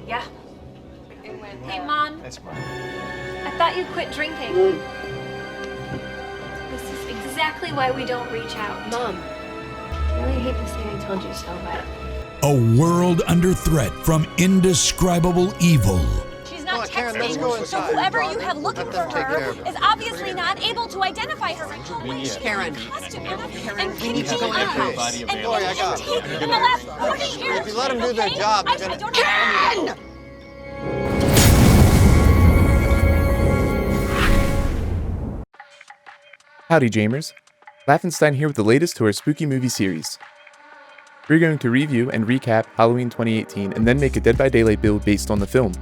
Yeah. Hey, Mom. That's fine. I thought you quit drinking. This is exactly why we don't reach out. Mom, I really hate to say I told you so, but A world under threat from indescribable evil. She's not Karen, texting, let's go so inside. whoever you have looking for Let them take care her of her. is obviously not able to identify her in home when she Karen. is in costume and We can need to be go honest. everybody And available. I got it. in the last 40 years. If you let them do their okay? job, I they're gonna... don't have Howdy Jamers, Laffenstein here with the latest to our spooky movie series. We're going to review and recap Halloween 2018 and then make a Dead by Daylight build based on the film.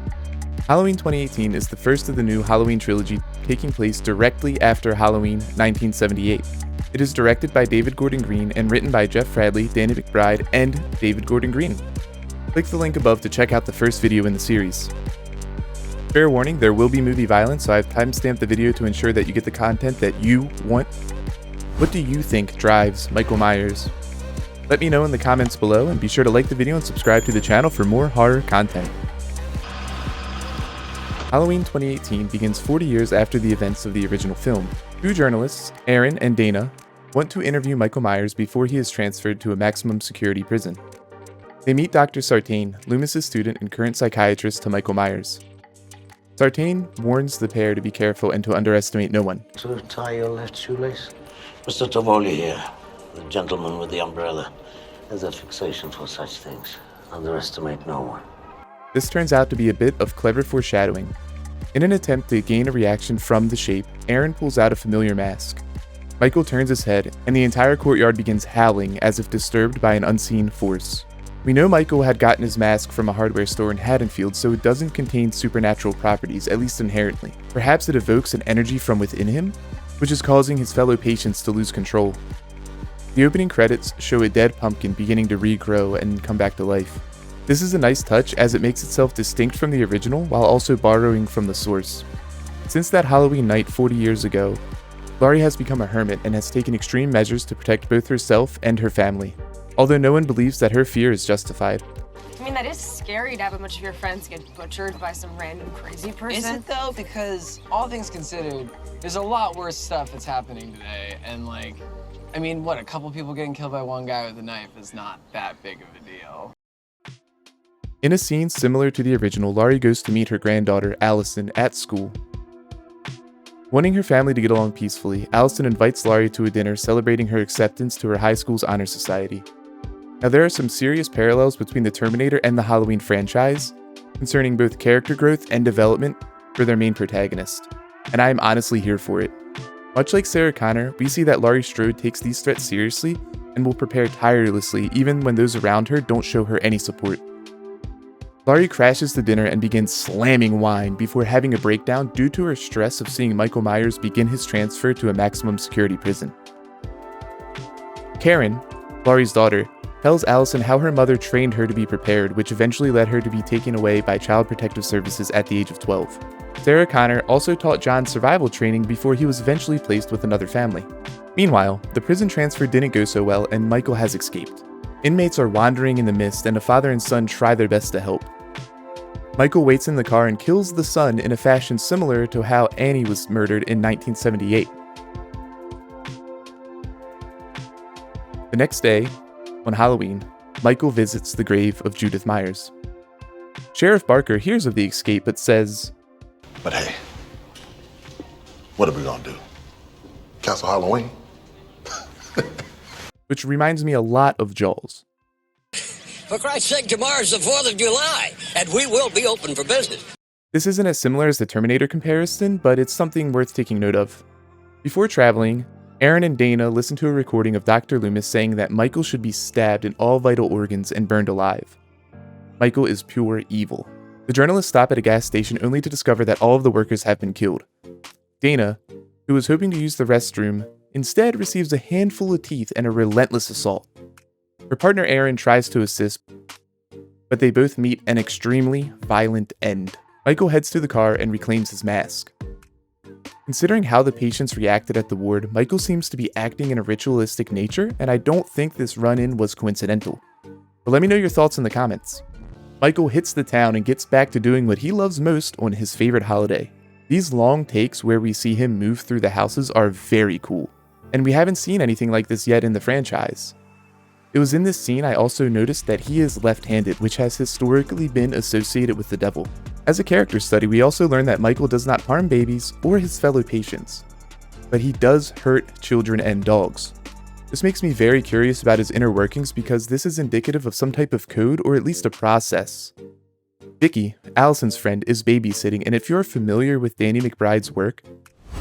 Halloween 2018 is the first of the new Halloween trilogy taking place directly after Halloween 1978. It is directed by David Gordon Green and written by Jeff Fradley, Danny McBride, and David Gordon Green. Click the link above to check out the first video in the series. Fair warning, there will be movie violence, so I've timestamped the video to ensure that you get the content that you want. What do you think drives Michael Myers? Let me know in the comments below, and be sure to like the video and subscribe to the channel for more horror content. Halloween 2018 begins 40 years after the events of the original film. Two journalists, Aaron and Dana, want to interview Michael Myers before he is transferred to a maximum security prison. They meet Dr. Sartain, Loomis's student and current psychiatrist to Michael Myers. Sartain warns the pair to be careful and to underestimate no one. To tie your left shoelace? Mr. Tovoli here, the gentleman with the umbrella, has a fixation for such things. Underestimate no one. This turns out to be a bit of clever foreshadowing. In an attempt to gain a reaction from the shape, Aaron pulls out a familiar mask. Michael turns his head, and the entire courtyard begins howling as if disturbed by an unseen force. We know Michael had gotten his mask from a hardware store in Haddonfield, so it doesn't contain supernatural properties, at least inherently. Perhaps it evokes an energy from within him, which is causing his fellow patients to lose control. The opening credits show a dead pumpkin beginning to regrow and come back to life. This is a nice touch as it makes itself distinct from the original while also borrowing from the source. Since that Halloween night 40 years ago, Laurie has become a hermit and has taken extreme measures to protect both herself and her family, although no one believes that her fear is justified. I mean, that is scary to have a bunch of your friends get butchered by some random crazy person. Is it though? Because all things considered, there's a lot worse stuff that's happening today. And like, I mean, what, a couple people getting killed by one guy with a knife is not that big of a deal. In a scene similar to the original, Laurie goes to meet her granddaughter, Allison, at school. Wanting her family to get along peacefully, Allison invites Laurie to a dinner celebrating her acceptance to her high school's honor society. Now there are some serious parallels between the Terminator and the Halloween franchise, concerning both character growth and development for their main protagonist, and I am honestly here for it. Much like Sarah Connor, we see that Laurie Strode takes these threats seriously and will prepare tirelessly even when those around her don't show her any support. Laurie crashes the dinner and begins slamming wine before having a breakdown due to her stress of seeing Michael Myers begin his transfer to a maximum security prison. Karen, Laurie's daughter, tells Allison how her mother trained her to be prepared, which eventually led her to be taken away by Child Protective Services at the age of 12. Sarah Connor also taught John survival training before he was eventually placed with another family. Meanwhile, the prison transfer didn't go so well and Michael has escaped. Inmates are wandering in the mist and a father and son try their best to help. Michael waits in the car and kills the son in a fashion similar to how Annie was murdered in 1978. The next day, on Halloween, Michael visits the grave of Judith Myers. Sheriff Barker hears of the escape but says, "But hey, what are we gonna do? Cancel Halloween?" which reminds me a lot of Jaws. For Christ's sake, tomorrow's the 4th of July, and we will be open for business. This isn't as similar as the Terminator comparison, but it's something worth taking note of. Before traveling, Aaron and Dana listen to a recording of Dr. Loomis saying that Michael should be stabbed in all vital organs and burned alive. Michael is pure evil. The journalists stop at a gas station only to discover that all of the workers have been killed. Dana, who was hoping to use the restroom, instead receives a handful of teeth and a relentless assault. Her partner Aaron tries to assist, but they both meet an extremely violent end. Michael heads to the car and reclaims his mask. Considering how the patients reacted at the ward, Michael seems to be acting in a ritualistic nature, and I don't think this run-in was coincidental. But let me know your thoughts in the comments. Michael hits the town and gets back to doing what he loves most on his favorite holiday. These long takes where we see him move through the houses are very cool, and we haven't seen anything like this yet in the franchise. It was in this scene I also noticed that he is left-handed, which has historically been associated with the devil. As a character study, we also learn that Michael does not harm babies or his fellow patients, but he does hurt children and dogs. This makes me very curious about his inner workings because this is indicative of some type of code or at least a process. Vicky, Allison's friend, is babysitting, and if you're familiar with Danny McBride's work,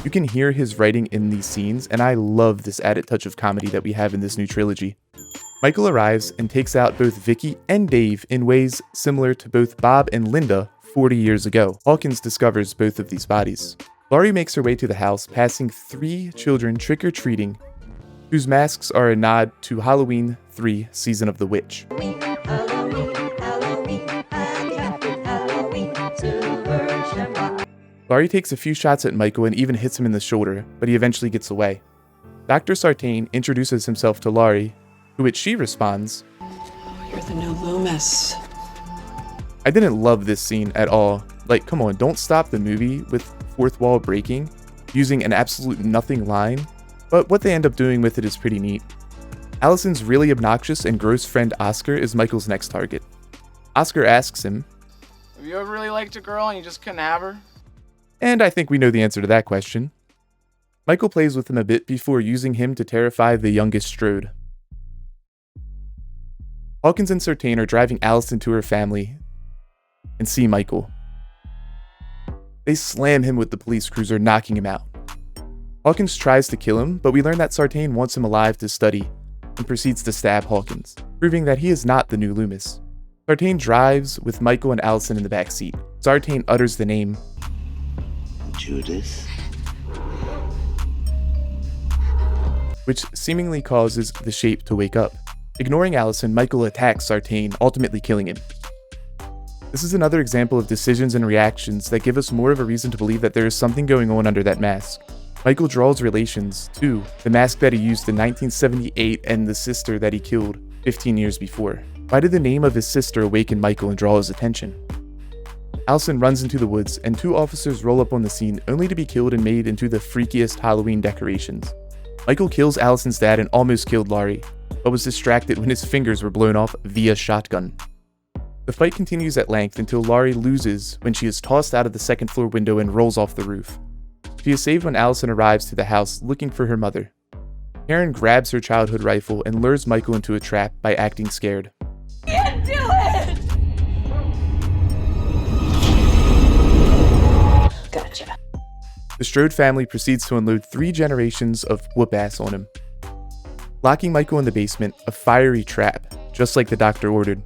you can hear his writing in these scenes, and I love this added touch of comedy that we have in this new trilogy. Michael arrives and takes out both Vicky and Dave in ways similar to both Bob and Linda 40 years ago. Hawkins discovers both of these bodies. Laurie makes her way to the house, passing 3 children trick-or-treating, whose masks are a nod to Halloween 3 Season of the Witch. Laurie takes a few shots at Michael and even hits him in the shoulder, but he eventually gets away. Dr. Sartain introduces himself to Laurie, to which she responds, "You're the new Loomis." I didn't love this scene at all. Like, come on, don't stop the movie with fourth wall breaking, using an absolute nothing line, but what they end up doing with it is pretty neat. Allison's really obnoxious and gross friend Oscar is Michael's next target. Oscar asks him, Have you ever really liked a girl and you just couldn't have her? and I think we know the answer to that question. Michael plays with him a bit before using him to terrify the youngest Strode. Hawkins and Sartain are driving Allison to her family and see Michael. They slam him with the police cruiser, knocking him out. Hawkins tries to kill him, but we learn that Sartain wants him alive to study and proceeds to stab Hawkins, proving that he is not the new Loomis. Sartain drives with Michael and Allison in the back seat. Sartain utters the name Judith. which seemingly causes the shape to wake up. Ignoring Allison, Michael attacks Sartain, ultimately killing him. This is another example of decisions and reactions that give us more of a reason to believe that there is something going on under that mask. Michael draws relations to the mask that he used in 1978 and the sister that he killed 15 years before. Why did the name of his sister awaken Michael and draw his attention? Allison runs into the woods, and 2 officers roll up on the scene only to be killed and made into the freakiest Halloween decorations. Michael kills Allison's dad and almost killed Laurie, but was distracted when his fingers were blown off via shotgun. The fight continues at length until Laurie loses when she is tossed out of the second floor window and rolls off the roof. She is saved when Allison arrives to the house looking for her mother. Karen grabs her childhood rifle and lures Michael into a trap by acting scared. Can't do it! Gotcha. The Strode family proceeds to unload 3 generations of whoop-ass on him, locking Michael in the basement, a fiery trap, just like the doctor ordered.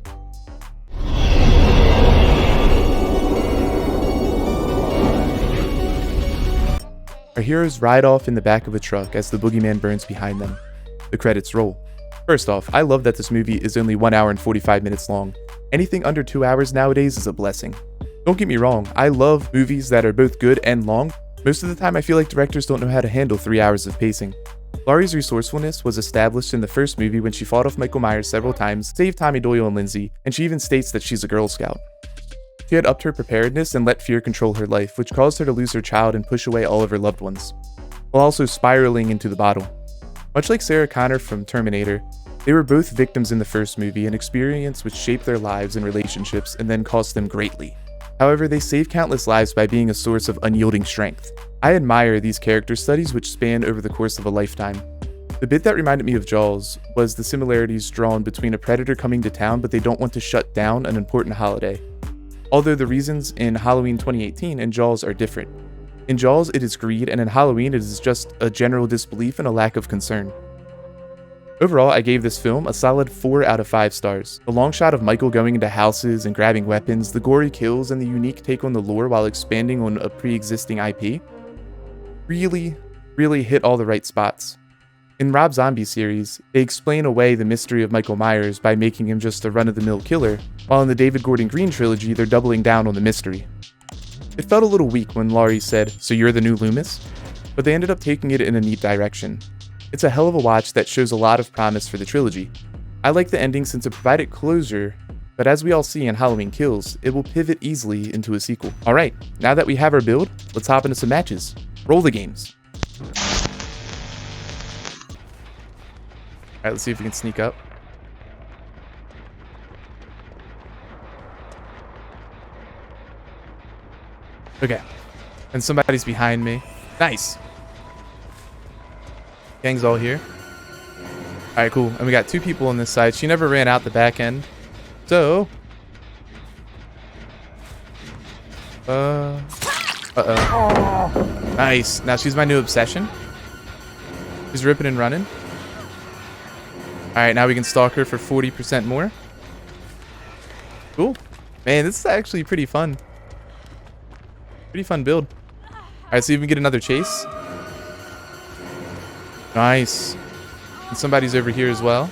Our heroes ride off in the back of a truck as the boogeyman burns behind them. The credits roll. First off, I love that this movie is only 1 hour and 45 minutes long. Anything under 2 hours nowadays is a blessing. Don't get me wrong, I love movies that are both good and long. Most of the time I feel like directors don't know how to handle 3 hours of pacing. Laurie's resourcefulness was established in the first movie when she fought off Michael Myers several times, saved Tommy Doyle and Lindsay, and she even states that she's a Girl Scout. She had upped her preparedness and let fear control her life, which caused her to lose her child and push away all of her loved ones, while also spiraling into the bottle. Much like Sarah Connor from Terminator, they were both victims in the first movie, an experience which shaped their lives and relationships and then cost them greatly. However, they saved countless lives by being a source of unyielding strength. I admire these character studies which span over the course of a lifetime. The bit that reminded me of Jaws was the similarities drawn between a predator coming to town but they don't want to shut down an important holiday. Although the reasons in Halloween 2018 and Jaws are different. In Jaws, it is greed, and in Halloween, it is just a general disbelief and a lack of concern. Overall, I gave this film a solid 4 out of 5 stars. The long shot of Michael going into houses and grabbing weapons, the gory kills, and the unique take on the lore while expanding on a pre-existing IP really hit all the right spots. In Rob Zombie's series, they explain away the mystery of Michael Myers by making him just a run-of-the-mill killer, while in the David Gordon Green Trilogy, they're doubling down on the mystery. It felt a little weak when Laurie said, "So you're the new Loomis?" But they ended up taking it in a neat direction. It's a hell of a watch that shows a lot of promise for the trilogy. I like the ending since it provided closure But as we all see in Halloween Kills, it will pivot easily into a sequel. Alright, now that we have our build, let's hop into some matches. Roll the games. Alright, let's see if we can sneak up. Okay. And somebody's behind me. Nice. Gang's all here. Alright, cool. And we got 2 people on this side. She never ran out the back end. So... Uh-oh. Nice. Now she's my new obsession. She's ripping and running. Alright, now we can stalk her for 40% more. Cool. Man, this is actually pretty fun. Pretty fun build. Alright, see if we can get another chase. Nice. And somebody's over here as well.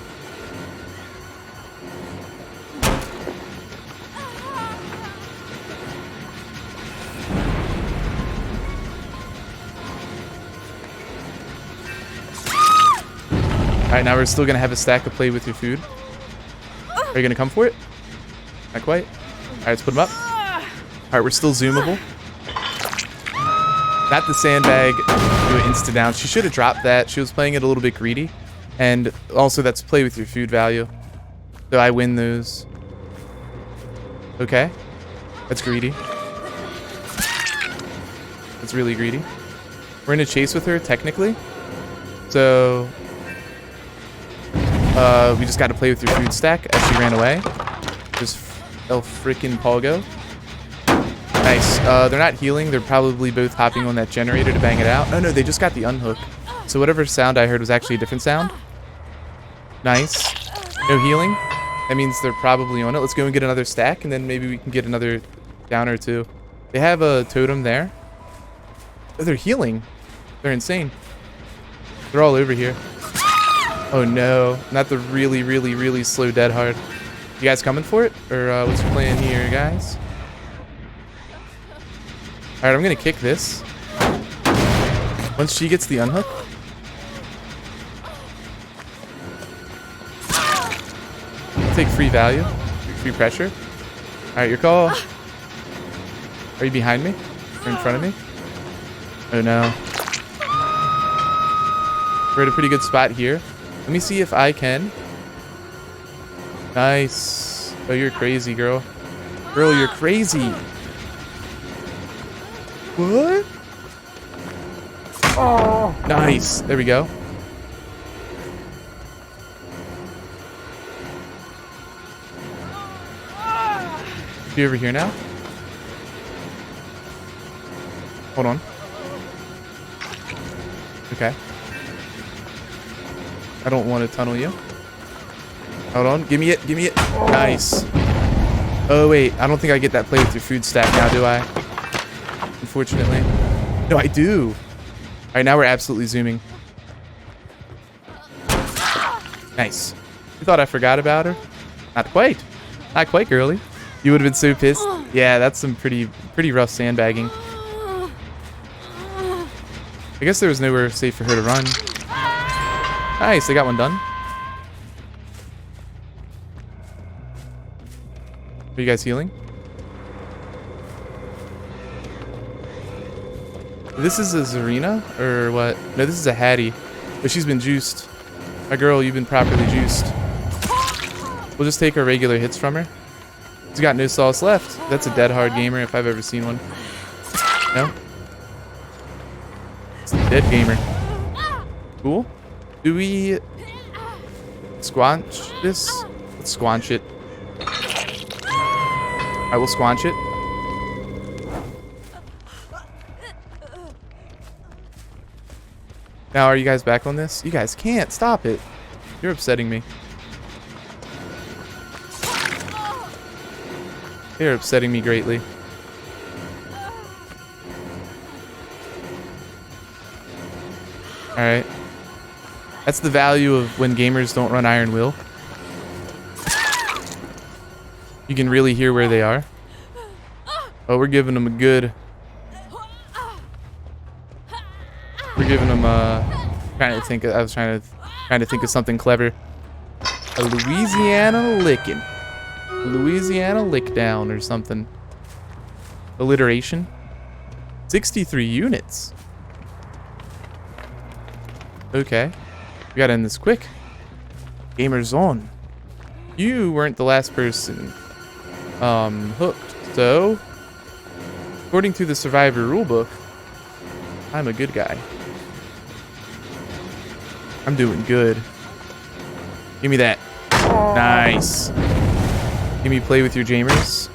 Alright, now we're still going to have a stack to play with your food. Are you going to come for it? Not quite. Alright, let's put them up. Alright, we're still zoomable. Not the sandbag, do an insta down. She should have dropped that. She was playing it a little bit greedy. And also, that's play with your food value. So I win those. Okay. That's greedy. That's really greedy. We're in a chase with her, technically. So... we just got to play with your food stack as she ran away. Just El freaking Pogo. Nice. They're not healing. They're probably both hopping on that generator to bang it out. Oh no, they just got the unhook. So whatever sound I heard was actually a different sound. Nice. No healing. That means they're probably on it. Let's go and get another stack, and then maybe we can get another down or two. They have a totem there. Oh, they're healing. They're insane. They're all over here. Oh no, not the really, really, really slow dead hard. You guys coming for it? Or what's your plan here, guys? Alright, I'm gonna kick this. Once she gets the unhook. I'll take free value. Free pressure. Alright, your call. Are you behind me? Or in front of me? Oh no. We're at a pretty good spot here. Let me see if I can. Nice. Oh, you're crazy, girl. Girl, you're crazy. What? Oh. Nice. There we go. You over here now? Hold on. Okay. I don't want to tunnel you. Hold on. Give me it. Give me it. Nice. Oh, wait. I don't think I get that play with your food stack now, do I? Unfortunately. No, I do. All right, now we're absolutely zooming. Nice. You thought I forgot about her? Not quite. Not quite, girly. You would have been so pissed. Yeah, that's some pretty rough sandbagging. I guess there was nowhere safe for her to run. Nice, I got one done. Are you guys healing? This is a Zarina, or what? No, this is a Hattie. But she's been juiced. My girl, you've been properly juiced. We'll just take our regular hits from her. She's got no sauce left. That's a dead hard gamer if I've ever seen one. No? It's a dead gamer. Cool. Do we squanch this? Let's squanch it. I will squanch it. Now, are you guys back on this? You guys can't. Stop it. You're upsetting me. You're upsetting me greatly. Alright. That's the value of when gamers don't run Iron Will. You can really hear where they are. Oh, we're giving them a good... We're giving them trying to think. I was trying to think of something clever. A Louisiana licking. Louisiana lick down or something. Alliteration. 63 units. Okay. We gotta end this quick. Gamer's on. You weren't the last person hooked, so according to the Survivor rulebook, I'm a good guy. I'm doing good. Give me that. Nice. Give me play with your Jamers.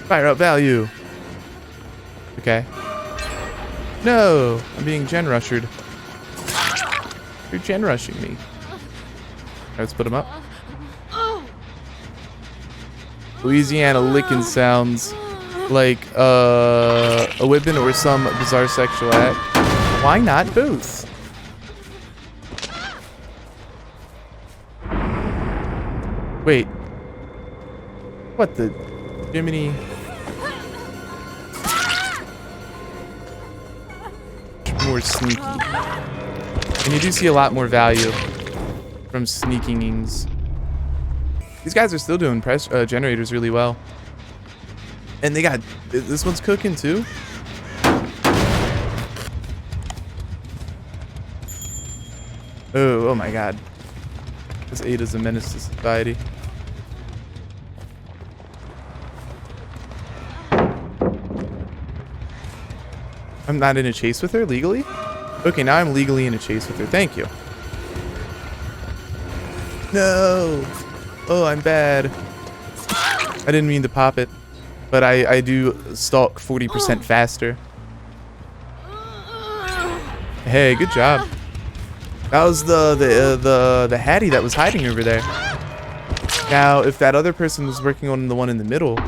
Fire up value. Okay. No, I'm being gen rushed. You're gen rushing me. Alright, let's put him up. Louisiana licking sounds like a whipping or some bizarre sexual act. Why not both? Wait. What the Jiminy? More sneaky. And you do see a lot more value from sneakings. These guys are still doing press generators really well. And they got, this one's cooking too. Oh my god. This Ada's a menace to society. I'm not in a chase with her legally? Okay, now I'm legally in a chase with her. Thank you. No. Oh, I'm bad. I didn't mean to pop it, but I do stalk 40% faster. Hey, good job. That was the Hattie that was hiding over there. Now, if that other person was working on the one in the middle,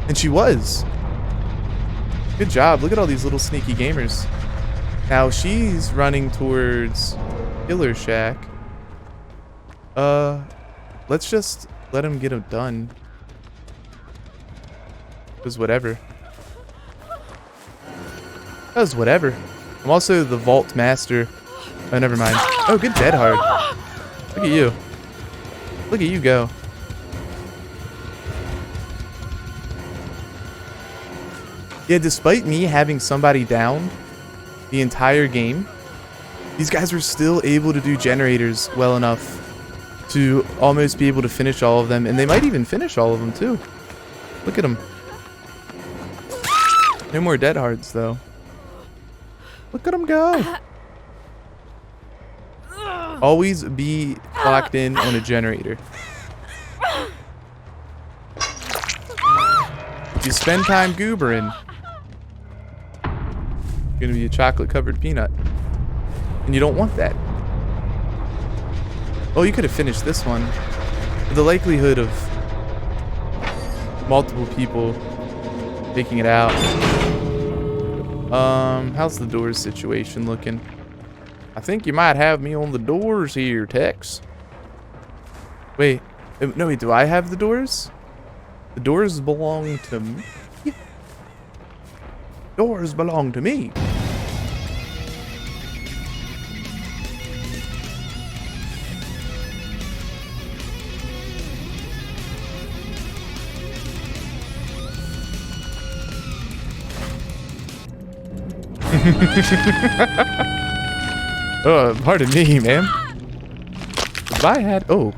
and she was. Good job. Look at all these little sneaky gamers. Now she's running towards Killer Shack. Let's just let him get it done. Does whatever. Does whatever. I'm also the Vault Master. Oh, never mind. Oh, good dead hard. Look at you. Look at you go. Yeah, despite me having somebody down the entire game, these guys were still able to do generators well enough to almost be able to finish all of them. And they might even finish all of them too. Look at them. No more dead hards though. Look at them go. Always be locked in on a generator. If you spend time goobering, you're gonna be a chocolate covered peanut. And you don't want that. Oh, you could have finished this one. But the likelihood of multiple people taking it out. How's the doors situation looking? I think you might have me on the doors here, Tex. Wait. No, wait, do I have the doors? The doors belong to me. Doors belong to me. Oh, pardon me, ma'am. If I had... Oh.